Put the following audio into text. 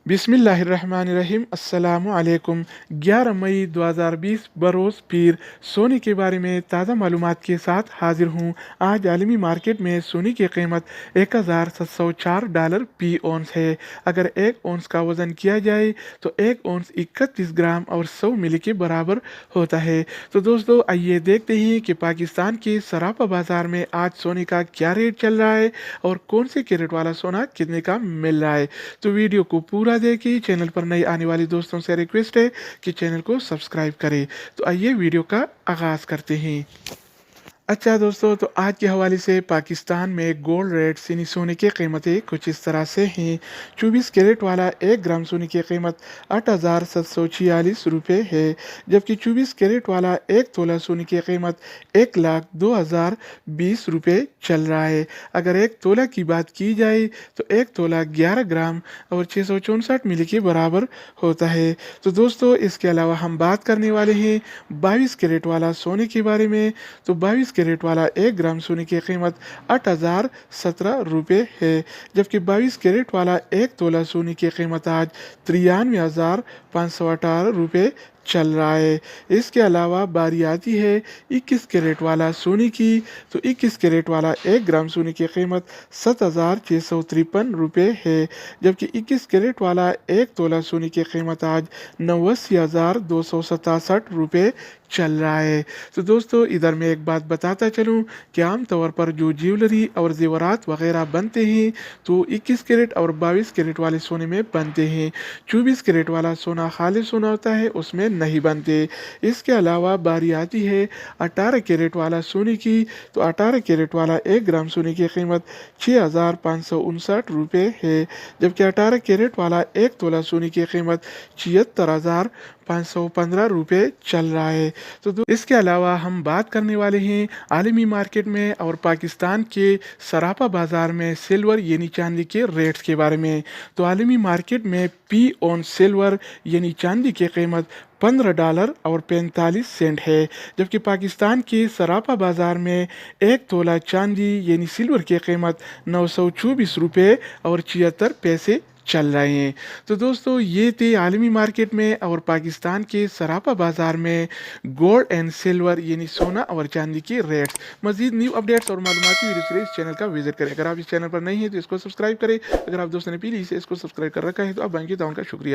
बिस्मिल्लाहिर्रहमानिर्रहीम अस्सलामु अलैकुम। 11 मई 2020 बरोज़ पीर सोने के बारे में ताज़ा मालूमात के साथ हाजिर हूँ। आज आलमी मार्केट में सोने की कीमत $1704 फी औंस है। अगर एक औंस का वज़न किया जाए तो एक औंस 31 ग्राम और 100 मिली के बराबर होता है। तो दोस्तों आइए देखते हैं कि पाकिस्तान के सराफा बाज़ार में आज सोने का क्या रेट चल रहा है और कौन से कैरेट वाला सोना कितने का मिल रहा है। तो वीडियो को पूरा देखिए। चैनल पर नए आने वाले दोस्तों से रिक्वेस्ट है कि चैनल को सब्सक्राइब करें। तो आइए वीडियो का आगाज़ करते हैं। अच्छा दोस्तों, तो आज के हवाले से पाकिस्तान में गोल्ड रेट यानी सोने की कीमतें कुछ इस तरह से हैं। 24 कैरेट वाला 1 ग्राम सोने की कीमत 8,746 रुपये है, जबकि 24 कैरेट वाला 1 तोला सोने की कीमत 1,02,020 रुपये चल रहा है। अगर 1 तोला की बात की जाए तो 1 तोला 11 ग्राम और 664 मिली के बराबर होता है। तो दोस्तों इसके अलावा हम बात करने वाले हैं 22 कैरेट वाला सोने के बारे में। तो 22 कैरेट वाला 1 ग्राम सोने की कीमत 8,017 रुपये है, जबकि 22 कैरेट वाला 1 तोला सोने की कीमत आज 93,518 रुपये चल रहा है। इसके अलावा बारी आती है 21 कैरेट वाला सोने की। तो 21 कैरेट वाला 1 ग्राम सोने की कीमत 7,653 रुपये है, जबकि 21 कैरेट वाला 1 तोला सोने की कीमत आज 89,267 रुपये चल रहा है। तो दोस्तों इधर मैं एक बात बताता चलूँ कि आम तौर पर जो ज्वेलरी और जेवरात वगैरह बनते हैं तो 21 कैरेट और 22 कैरेट वाले सोने में बनते हैं। 24 कैरेट वाला सोना खालिस सोना होता है, उसमें नहीं बनते। इसके अलावा बारी आती है 18 कैरेट वाला सोने की। तो 18 कैरेट वाला 1 ग्राम सोने की कीमत 6,559 रुपये है, जबकि 18 कैरेट वाला 1 तोला सोने की कीमत 76,515 रुपये चल रहा है। तो इसके अलावा हम बात करने वाले हैं आलमी मार्केट में और पाकिस्तान के सराफा बाज़ार में सिल्वर यानी चांदी के रेट्स के बारे में। तो आलमी मार्केट में पी ऑन सिल्वर यानी चांदी की कीमत $15 और 45 सेंट है, जबकि पाकिस्तान के सराफा बाज़ार में 1 तोला चांदी यानी सिल्वर की कीमत 924 रुपये और 76 पैसे चल रहे हैं। तो दोस्तों ये थे आलमी मार्केट में और पाकिस्तान के सराफा बाज़ार में गोल्ड एंड सिल्वर यानी सोना और चांदी के रेट्स। मज़ीद न्यू अपडेट्स और मालूमाती वीडियोज़ के लिए इस चैनल का विजिट करें। अगर आप इस चैनल पर नहीं हैं तो इसको सब्सक्राइब करें। अगर आप दोस्तों ने पहले से इसको सब्सक्राइब कर रखा है तो आप बैंक की ताउन का शुक्रिया।